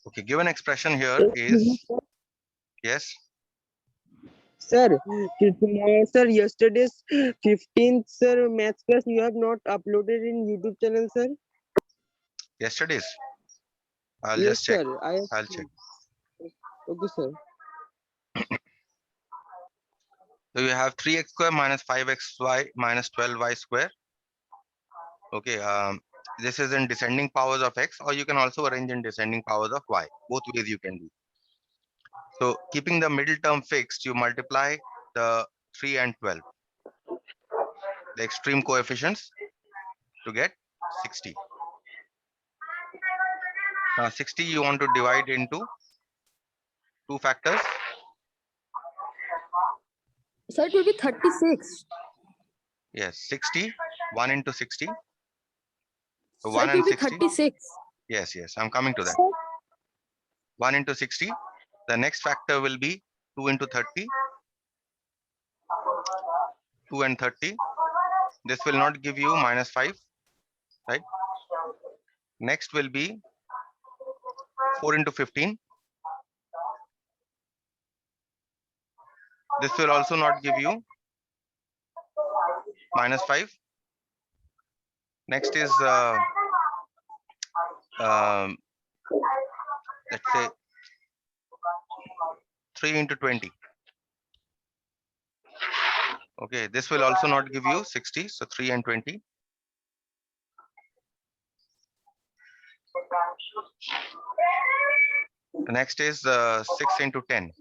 Okay, given expression here is, yes. Sir, sir, yesterday's 15th sir maths class you have not uploaded in YouTube channel, sir. Yesterday's. I'll Yes, just check. sir. I'll check. Okay, sir. So you have 3x square minus 5xy minus 12y square. Okay, this is in descending powers of x, or you can also arrange in descending powers of y. Both ways you can do. So keeping the middle term fixed, you multiply the 3 and 12, the extreme coefficients, to get 60. Now 60 you want to divide into two factors. So it will be 36. Yes, 60, 1 into 60. So So 1 it will and be 60. 36. Yes, I'm coming to that. Sir, 1 into 60. The next factor will be 2 into 30. 2 and 30. This will not give you minus 5, right? Next will be 4 into 15. This will also not give you minus 5. Next is, let's say, 3 into 20. Okay, this will also not give you 60. So 3 and 20. The next is 6 into 10.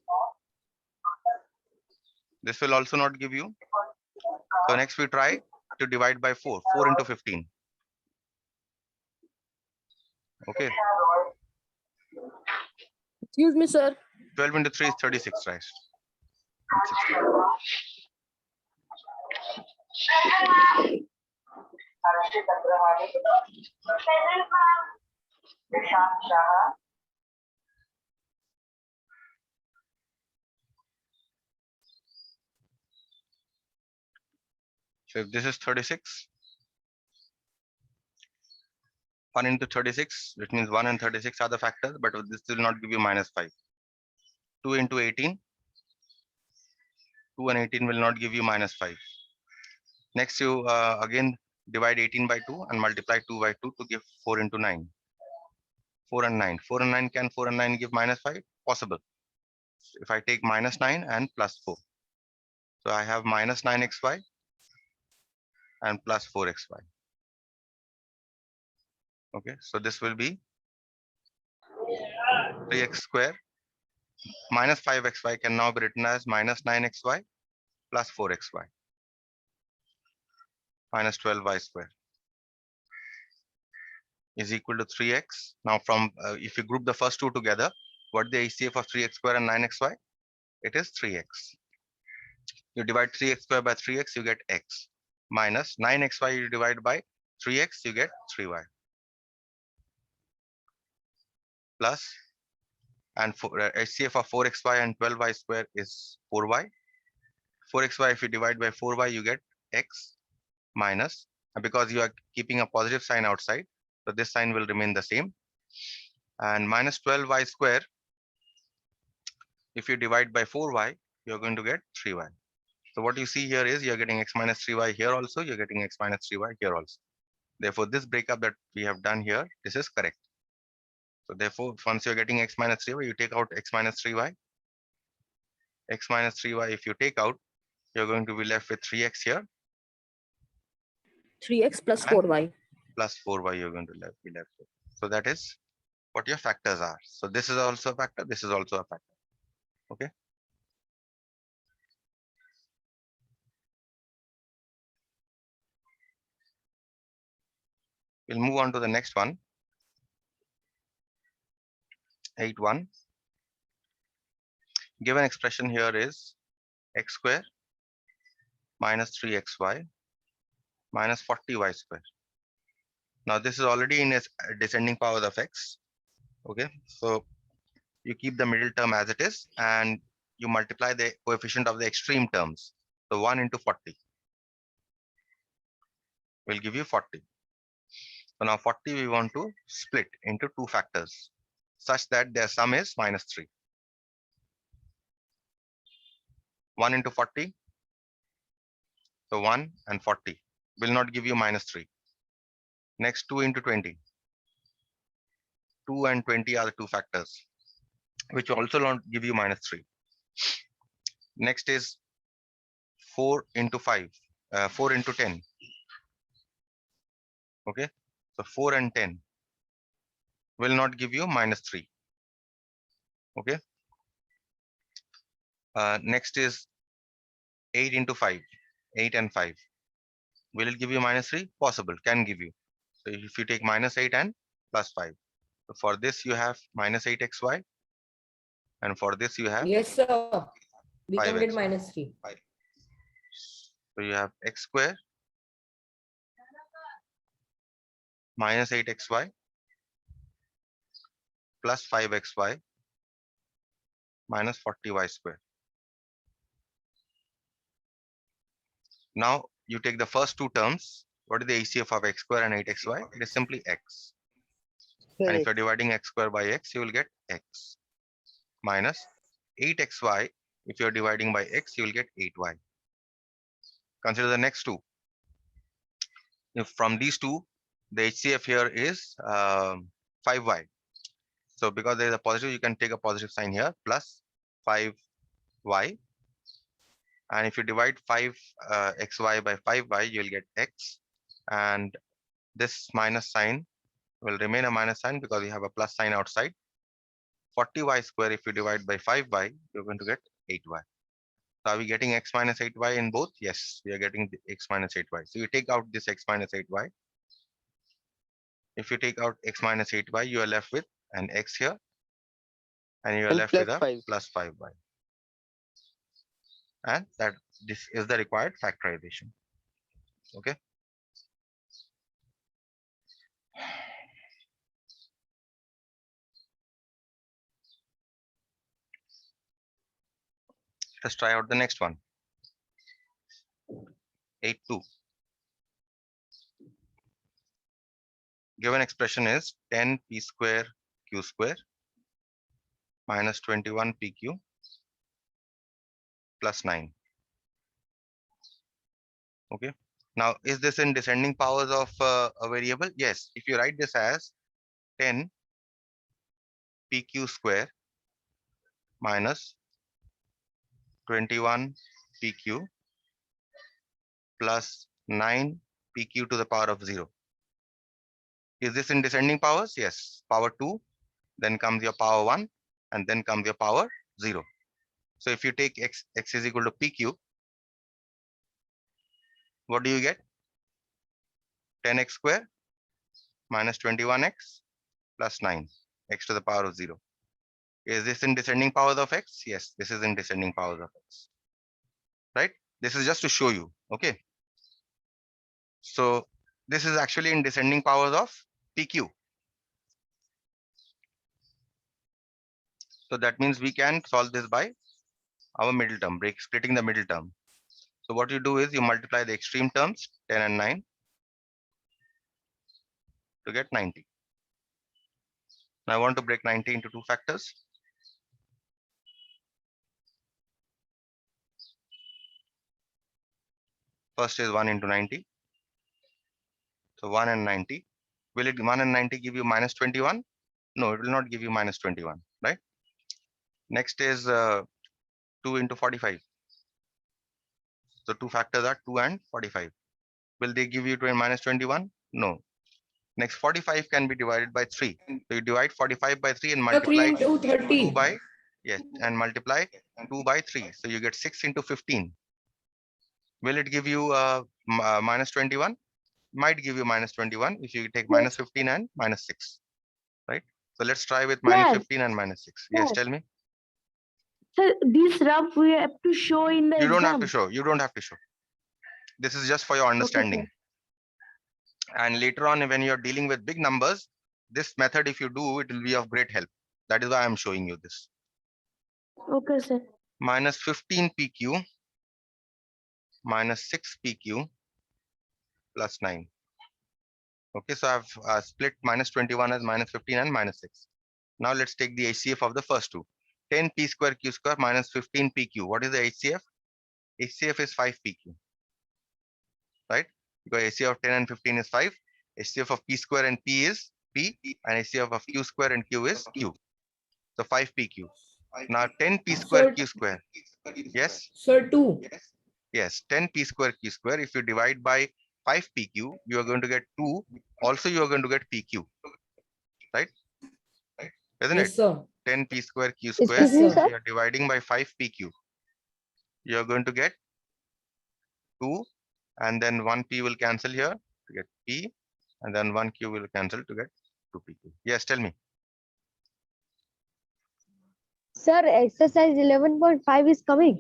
This will also not give you. So next we try to divide by 4. 4 into 15. Okay. excuse me, sir. 12 into 3 is 36, right? 60. So if this is 36, 1 into 36, which means 1 and 36 are the factors, but this will not give you minus 5. 2 into 18, 2 and 18 will not give you minus 5. Next, you again divide 18 by 2 and multiply 2 by 2 to give 4 into 9. 4 and 9. 4 and 9, can 4 and 9 give minus 5? Possible. If I take minus 9 and plus 4. So I have minus 9xy and plus 4xy. Okay, so this will be 3x square minus 5xy can now be written as minus 9xy plus 4xy minus 12y square is equal to 3x. Now from if you group the first two together, what the HCF of 3x square and 9xy? It is 3x. You divide 3x square by 3x, you get x. Minus 9xy, you divide by 3x, you get 3y. Plus, and HCF of 4xy and 12y square is 4y. 4xy, if you divide by 4y, you get x minus, and because you are keeping a positive sign outside, so this sign will remain the same. And minus 12y square, if you divide by 4y, you're going to get 3y. So what you see here is you're getting x minus 3y here also, you're getting x minus 3y here also. Therefore, this breakup that we have done here, this is correct. So therefore, once you're getting x minus 3y, you take out x minus 3y. X minus 3y, if you take out, you're going to be left with 3x here. 3x plus 4y. Plus 4y you're going to be left with. So that is what your factors are. So this is also a factor, this is also a factor. Okay. We'll move on to the next one. 8.1. Given expression here is x square minus 3xy minus 40y square. Now this is already in a descending powers of x. Okay, so you keep the middle term as it is and you multiply the coefficient of the extreme terms. So 1 into 40 will give you 40. So now 40 we want to split into two factors. such that their sum is -3. 1 into 40, so 1 and 40 will not give you -3. Next, 2 into 20. 2 and 20 are the two factors, which also not give you -3. Next is 4 into 5, 4 into 10. Okay, so 4 and 10 will not give you -3. Okay, next is 8 into 5, 8 and 5. Will it give you -3? Possible, can give you. So if you take -8 and +5. So for this you have -8xy, and for this you have Yes, sir. We can get 5xy. -3. So you have x square -8xy plus 5xy minus 40y square. Now you take the first two terms. What is the HCF of x square and 8xy? It is simply x. And if you're dividing x square by x, you will get x minus 8xy. If you're dividing by x, you will get 8y. Consider the next two. If from these two, the HCF here is 5y. So because there is a positive, you can take a positive sign here, plus 5y. And if you divide 5xy by 5y, you will get x. And this minus sign will remain a minus sign because you have a plus sign outside. 40y square, if you divide by 5y, you're going to get 8y. So are we getting x minus 8y in both? Yes, we are getting the x minus 8y. So you take out this x minus 8y. If you take out x minus 8y, you are left with an x here, and you are And left plus with a 5. plus 5y. And that this is the required factorization. Okay. Let's try out the next one. 8-2. Given expression is 10 p square q square minus 21 pq plus 9. Okay. Now, is this in descending powers of a variable? Yes. If you write this as 10 pq square minus 21 pq plus 9 pq to the power of 0. Is this in descending powers? Yes. Power 2, then comes your power 1, and then comes your power 0. So if you take x is equal to pq, what do you get? 10x square minus 21x plus 9, x to the power of 0. Is this in descending powers of x? Yes, this is in descending powers of x. Right? This is just to show you. Okay. So this is actually in descending powers of pq. So that means we can solve this by our middle term, splitting the middle term. So what you do is you multiply the extreme terms, 10 and 9, to get 90. Now I want to break 90 into two factors. First is 1 into 90. So 1 and 90. Will it 1 and 90 give you minus 21? No, it will not give you minus 21, right? Next is 2 into 45. So two factors are 2 and 45. Will they give you minus 21? No. Next, 45 can be divided by 3. So you divide 45 by 3 and multiply 3 into 30. 2 by, yes, and multiply 2 by 3. So you get 6 into 15. Will it give you minus 21? Might give you minus 21 if you take minus 15 and minus 6, right? So let's try with minus 15 and minus 6. Yes, tell me. Sir, this rough we have to show in the You don't exam. have to show. You don't have to show. This is just for your understanding. And later on, when you're dealing with big numbers, this method, if you do, it will be of great help. That is why I'm showing you this. Okay, sir. Minus 15 PQ minus 6 PQ plus 9. Okay, so I've split minus 21 as minus 15 and minus 6. Now let's take the HCF of the first two. 10 p square q square minus 15 pq. What is the HCF? HCF is 5 pq, right? Because HCF of 10 and 15 is 5. HCF of p square and p is p, and HCF of q square and q is q. So 5 pq. Now 10 p square q square. Yes? Sir, 2. Yes, 10 p square q square. If you divide by 5 pq, you are going to get 2. Also, you are going to get pq, right? Isn't it? Yes, sir. 10 p square q Excuse square. me, sir. You are dividing by 5 pq. You are going to get 2, and then 1 p will cancel here to get p, and then 1 q will cancel to get 2 pq. Yes, tell me. Sir, exercise 11.5 is coming.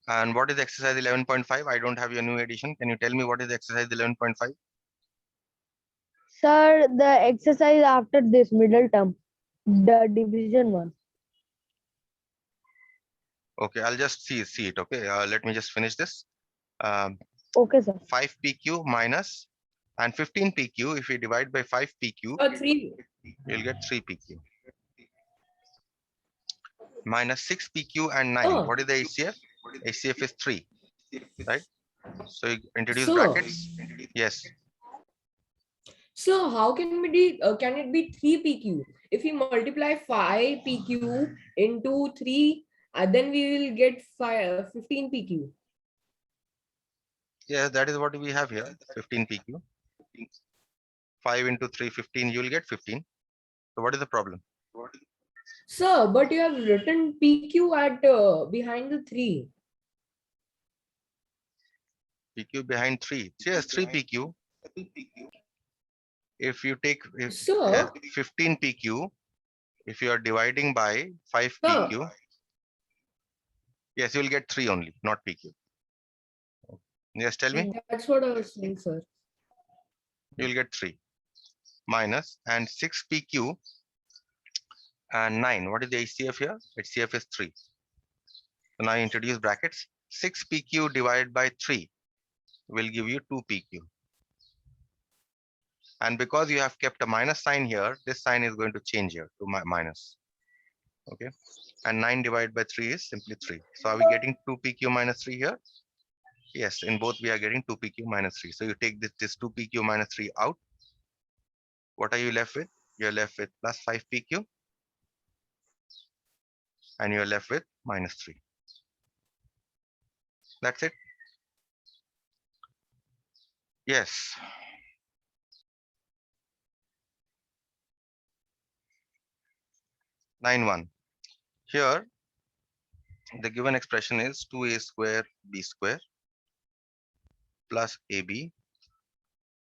And what is exercise 11.5? I don't have your new edition. Can you tell me what is exercise 11.5? Sir, the exercise after this middle term, the division one. Okay, I'll just see it. Okay, let me just finish this. Okay, sir. 5 pq minus and 15 pq. If we divide by 5 pq, 3. you'll get 3 pq. Minus 6 pq and 9. Oh. What is the HCF? HCF is 3, right? So you introduce Sir. brackets. Yes. So how can can it be 3 PQ? If we multiply 5 PQ into 3, then we will get 15 PQ. Yes, that is what we have here. 15 pq. 5 into 3, 15. You will get 15. So what is the problem? Sir, but you have written PQ at behind the 3. PQ behind 3. Yes, 3 PQ. If you take Sir, 15 PQ, if you are dividing by 5 sir, PQ, yes, you will get 3 only, not PQ. Yes, tell me. that's what I was saying, sir. You will get 3 minus and 6 PQ and 9. What is the HCF here? HCF is 3. So now you introduce brackets. 6 PQ divided by 3 will give you 2 PQ. And because you have kept a minus sign here, this sign is going to change here to minus. Okay. And 9 divided by 3 is simply 3. So are we getting 2 PQ minus 3 here? Yes, in both we are getting 2 PQ minus 3. So you take this 2 PQ minus 3 out. What are you left with? You're left with plus 5 PQ. And you're left with minus 3. That's it. Yes. Line 1. Here, the given expression is 2a square b square plus ab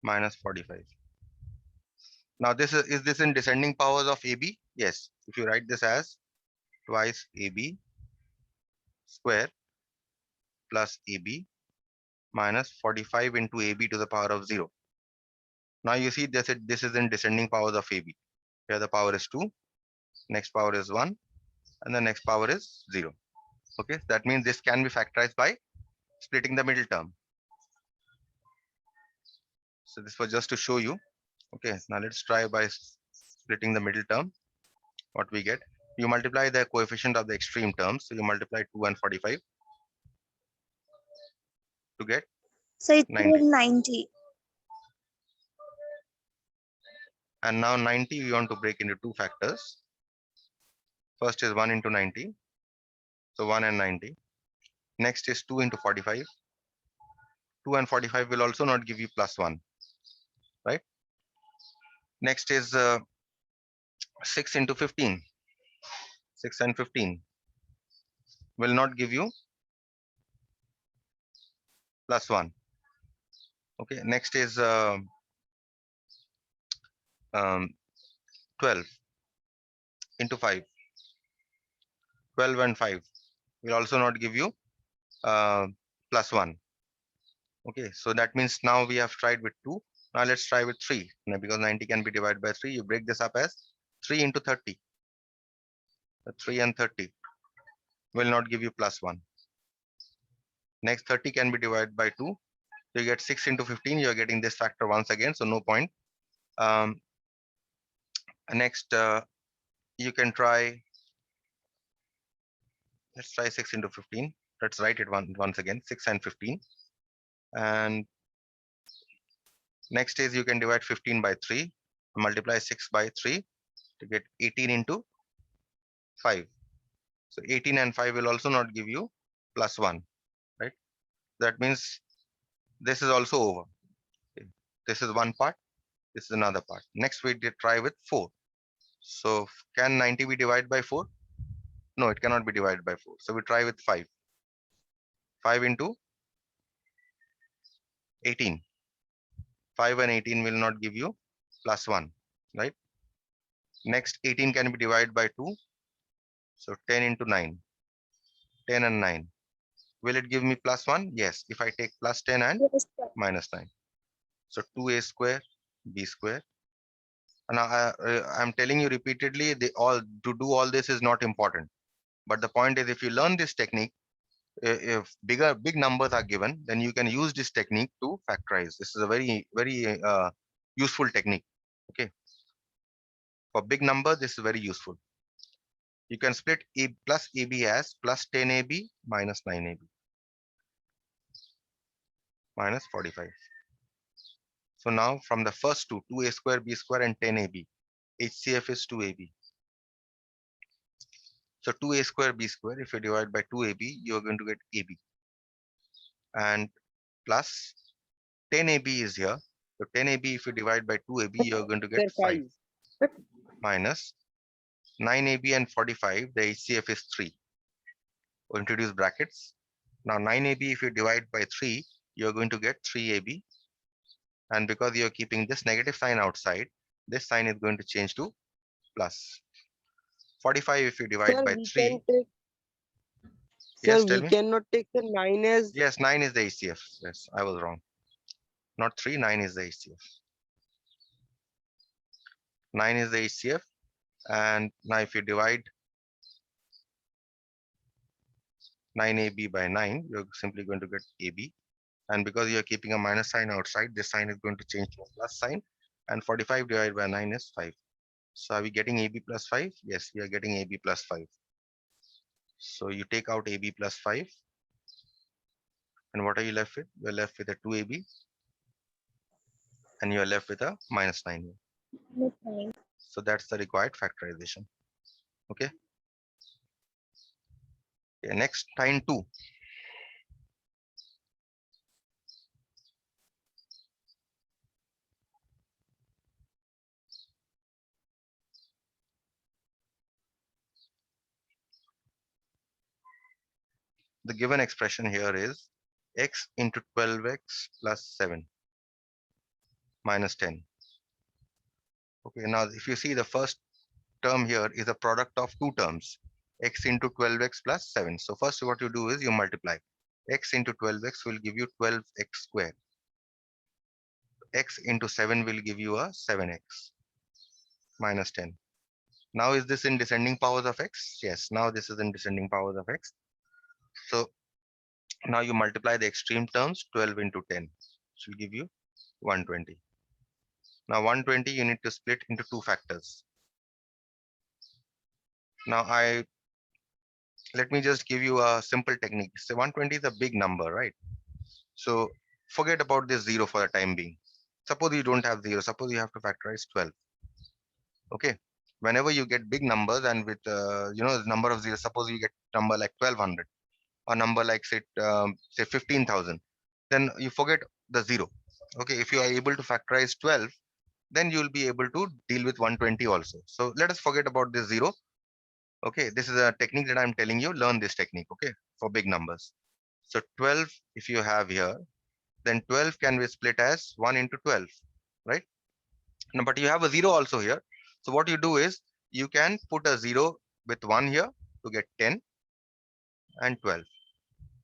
minus 45. Now this is this in descending powers of AB? Yes. If you write this as twice AB square plus AB minus 45 into AB to the power of 0. Now you see this is in descending powers of AB. Here the power is 2, next power is 1, and the next power is 0. Okay, that means this can be factorized by splitting the middle term. So this was just to show you. Okay, now let's try by splitting the middle term. What we get? You multiply the coefficient of the extreme terms. So you multiply 2 and 45 to get So it's 90. 90. And now 90 we want to break into two factors. First is 1 into 90. So 1 and 90. Next is 2 into 45. 2 and 45 will also not give you plus 1. Right? Next is 6 into 15. 6 and 15 will not give you plus 1. Okay. Next is 12 into 5. 12 and 5 will also not give you plus 1. Okay, so that means now we have tried with 2. Now let's try with 3. Now because 90 can be divided by 3, you break this up as 3 into 30. So 3 and 30 will not give you plus 1. Next 30 can be divided by 2. So you get 6 into 15. You are getting this factor once again, so no point. Next, you can try, let's try 6 into 15. Let's write it once again, 6 and 15. And next is you can divide 15 by 3, multiply 6 by 3 to get 18 into 5. So 18 and 5 will also not give you plus 1, right? That means this is also over. Okay. This is one part, this is another part. Next we did try with 4. So can 90 be divided by 4? No, it cannot be divided by 4. So we try with 5. 5 into 18. 5 and 18 will not give you plus 1, right? Next, 18 can be divided by 2. So 10 into 9. 10 and 9. Will it give me plus 1? Yes, if I take plus 10 and Yes, sir. minus 9. So 2a square, b square. And I'm telling you repeatedly, to do all this is not important. But the point is, if you learn this technique, if big numbers are given, then you can use this technique to factorize. This is a very useful technique. Okay, for big number, this is very useful. You can split a plus ab as plus 10ab minus 9ab minus 45. So now from the first two, 2a square b square and 10ab, HCF is 2ab. So 2a square b square, if you divide by 2ab, you are going to get ab. And plus 10ab is here. So 10ab, if you divide by 2ab, you are going to get Sir, 5 5. minus 9ab and 45. The HCF is 3. We'll introduce brackets. Now 9ab, if you divide by 3, you're going to get 3ab. And because you're keeping this negative sign outside, this sign is going to change to plus. 45, if you divide Sir, by we 3, can take. Sir, yes, tell we me. cannot take the 9 as. Yes, 9 is the HCF. Yes, I was wrong. Not 3, 9 is the HCF. 9 is the HCF. And now if you divide 9ab by 9, you're simply going to get ab. And because you're keeping a minus sign outside, this sign is going to change to a plus sign. And 45 divided by 9 is 5. So are we getting ab plus 5? Yes, we are getting ab plus 5. So you take out ab plus 5. And what are you left with? You're left with a 2ab. And you're left with a minus 9. So that's the required factorization. Okay. Okay, next, time 2. The given expression here is x into 12x plus 7 minus 10. Okay, now if you see the first term here is a product of two terms, x into 12x plus 7. So first what you do is you multiply. X into 12x will give you 12x square. X into 7 will give you a 7x minus 10. Now is this in descending powers of x? Yes, now this is in descending powers of x. So now you multiply the extreme terms, 12 into 10, which will give you 120. Now 120 you need to split into two factors. Now let me just give you a simple technique. So 120 is a big number, right? So forget about this 0 for the time being. Suppose you don't have 0. Suppose you have to factorize 12. Okay. Whenever you get big numbers and with the number of zeros, suppose you get number like 1200 or number like say 15,000, then you forget the 0. Okay. If you are able to factorize 12, then you will be able to deal with 120 also. So let us forget about this 0. Okay. This is a technique that I'm telling you. Learn this technique. Okay. For big numbers. So 12, if you have here, then 12 can be split as 1 into 12, right? No, but you have a 0 also here. So what you do is you can put a 0 with 1 here to get 10 and 12,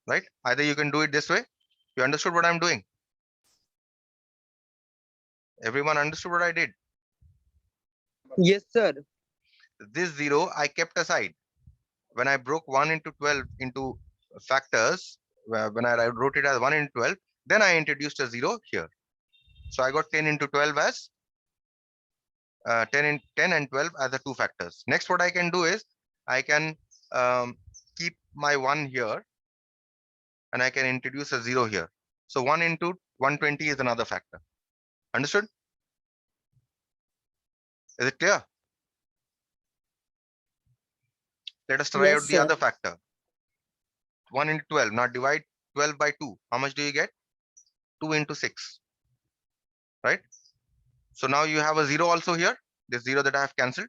right? Either you can do it this way. You understood what I'm doing? Everyone understood what I did? Yes, sir. This 0 I kept aside. When I broke 1 into 12 into factors, when I wrote it as 1 into 12, then I introduced a 0 here. So I got 10 into 12 as 10 and 12 as the two factors. Next, what I can do is I can keep my 1 here and I can introduce a 0 here. So 1 into 120 is another factor. Understood? Is it clear? Let us try Yes, out the sir. other factor. 1 into 12. Now divide 12 by 2. How much do you get? 2 into 6. Right? So now you have a 0 also here. This 0 that I have cancelled.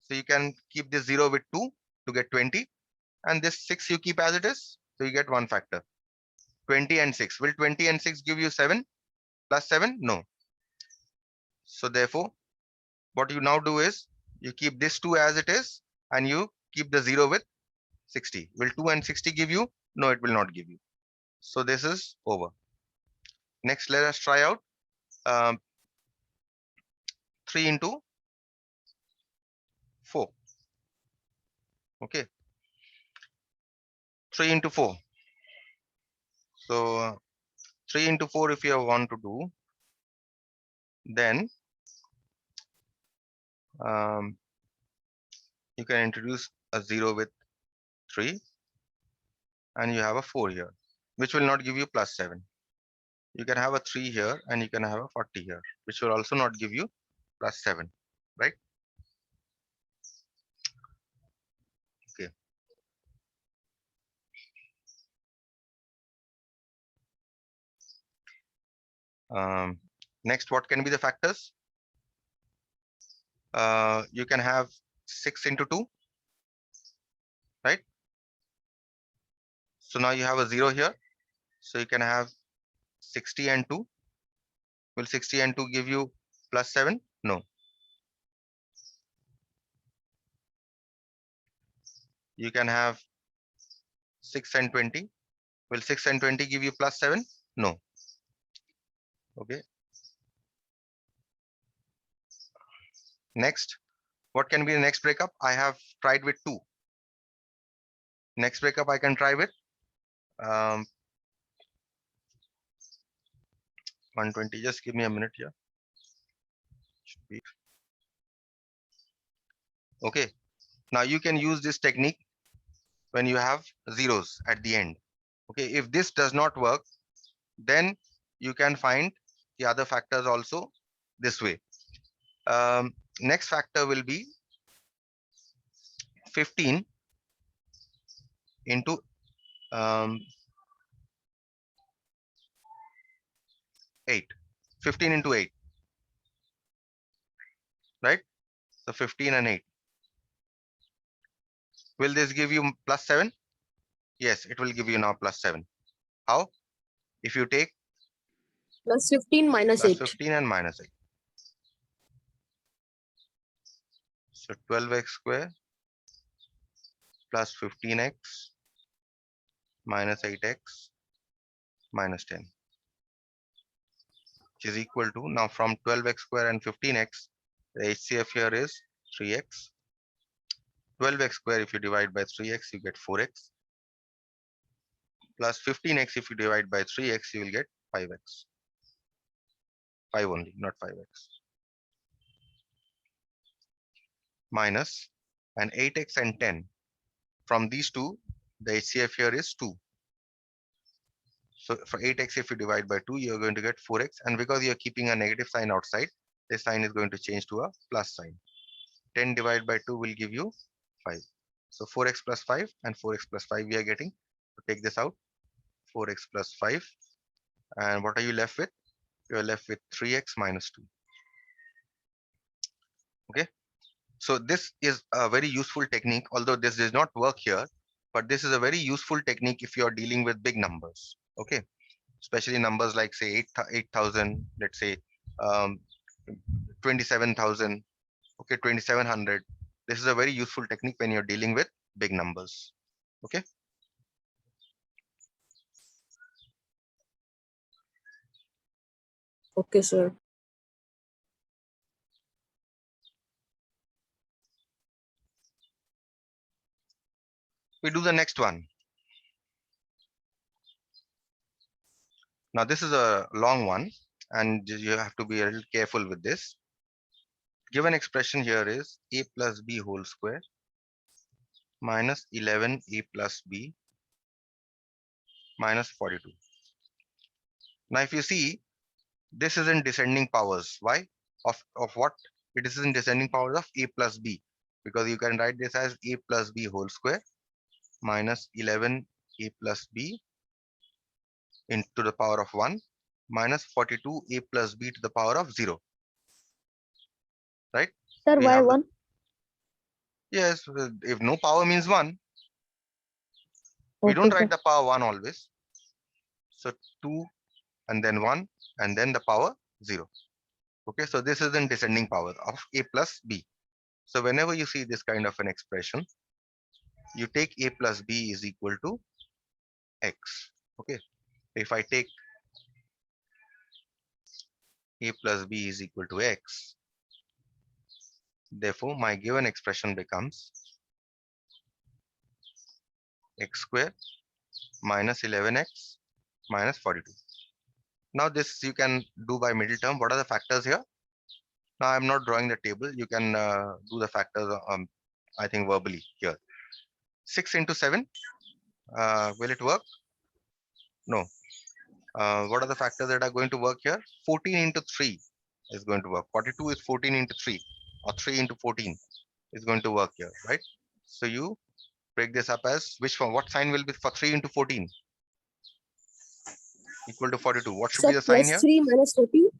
So you can keep this 0 with 2 to get 20. And this 6 you keep as it is. So you get one factor. 20 and 6. Will 20 and 6 give you 7 plus 7? No. So therefore, what you now do is you keep this 2 as it is and you keep the 0 with 60. Will 2 and 60 give you? No, it will not give you. So this is over. Next, let us try out 3 into 4. Okay. 3 into 4. So 3 into 4 if you want to do, then you can introduce a 0 with 3 and you have a 4 here, which will not give you plus 7. You can have a 3 here and you can have a 40 here, which will also not give you plus 7, right? Okay. Next, what can be the factors? You can have 6 into 2, right? So now you have a 0 here. So you can have 60 and 2. Will 60 and 2 give you plus 7? No. You can have 6 and 20. Will 6 and 20 give you plus 7? No. Okay. Next, what can be the next breakup? I have tried with 2. Next breakup I can try with 120. Just give me a minute here. Should be. Okay. Now you can use this technique when you have zeros at the end. Okay. If this does not work, then you can find the other factors also this way. Next factor will be 15 into 8. 15 into 8. Right? So 15 and 8. Will this give you plus 7? Yes, it will give you now plus 7. How? If you take Plus 15 minus plus 8. 15 and minus 8. So 12x square plus 15x minus 8x minus 10, which is equal to, now from 12x square and 15x, the HCF here is 3x. 12x square if you divide by 3x, you get 4x. Plus 15x if you divide by 3x, you will get 5x. 5 only, not 5x. Minus, and 8x and 10. From these two, the HCF here is 2. So for 8x, if you divide by 2, you're going to get 4x. And because you're keeping a negative sign outside, this sign is going to change to a plus sign. 10 divided by 2 will give you 5. So 4x plus 5 and 4x plus 5 we are getting. So take this out, 4x plus 5. And what are you left with? You're left with 3x minus 2. Okay. So this is a very useful technique, although this does not work here, but this is a very useful technique if you're dealing with big numbers. Okay. Especially numbers like say 8,000, let's say 27,000, okay, 2,700. This is a very useful technique when you're dealing with big numbers. Okay. Okay, sir. We do the next one. Now this is a long one and you have to be a little careful with this. given expression here is a plus b whole square minus 11a plus b minus 42. Now, if you see, this is in descending powers. Why? Of what? It is in descending powers of a plus b, because you can write this as a plus b whole square minus 11a plus b into the power of 1 minus 42a plus b to the power of 0. Right? Sir, We why have the, 1? yes, if no power means 1, we Okay, don't sir. write the power 1 always. So 2 and then 1 and then the power 0. Okay, so this is in descending power of a plus b. So whenever you see this kind of an expression, you take a plus b is equal to x. Okay, if I take a plus b is equal to x, therefore my given expression becomes x square minus 11x minus 42. Now this you can do by middle term. What are the factors here? Now I'm not drawing the table. You can do the factors, I think verbally here. 6 into 7, will it work? No. What are the factors that are going to work here? 14 into 3 is going to work. 42 is 14 into 3, or 3 into 14 is going to work here, right? So you break this up as which one? What sign will be for 3 into 14? Equal to 42. What should Sir, be the sign plus here? 3 minus 14.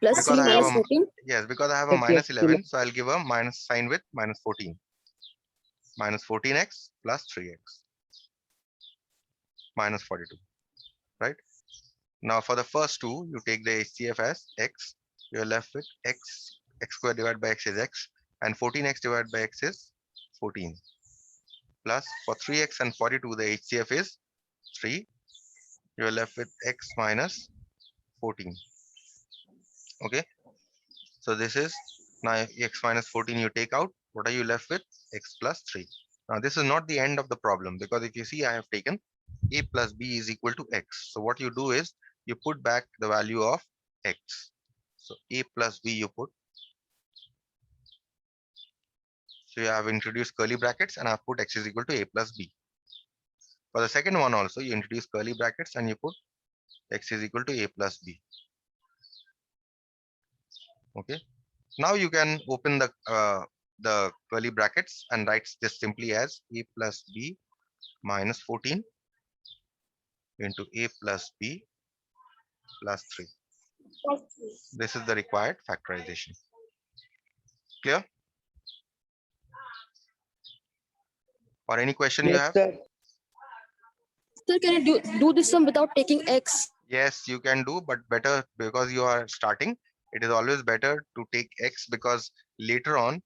Plus Because 3 I have minus a, 14. yes, because I have a Sir, minus plus 3. 11, so I'll give a minus sign with minus 14. Minus 14x plus 3x minus 42, right? Now for the first two, you take the HCF as x. You're left with x square divided by x is x, and 14x divided by x is 14. Plus for 3x and 42, the HCF is 3. You're left with x minus 14. Okay, so this is now x minus 14 you take out. What are you left with? X plus 3. Now this is not the end of the problem, because if you see, I have taken a plus b is equal to x. So what you do is you put back the value of x. So a plus b you put. So you have introduced curly brackets and I've put x is equal to a plus b. For the second one also, you introduce curly brackets and you put x is equal to a plus b. Okay. Now you can open the curly brackets and write this simply as a plus b minus 14 into a plus b plus 3. This is the required factorization. Clear? Or any question you Yes, have? sir. Sir, can you do this sum without taking x? Yes, you can do, but better because you are starting. It is always better to take x, because later on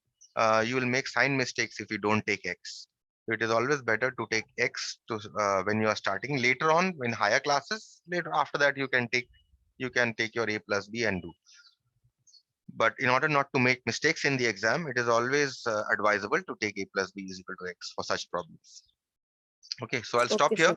you will make sign mistakes if you don't take x. So it is always better to take x to when you are starting. Later on, when higher classes, later after that you can take your a plus b and do. But in order not to make mistakes in the exam, it is always advisable to take a plus b is equal to x for such problems. Okay, so I'll stop Okay, here. sir.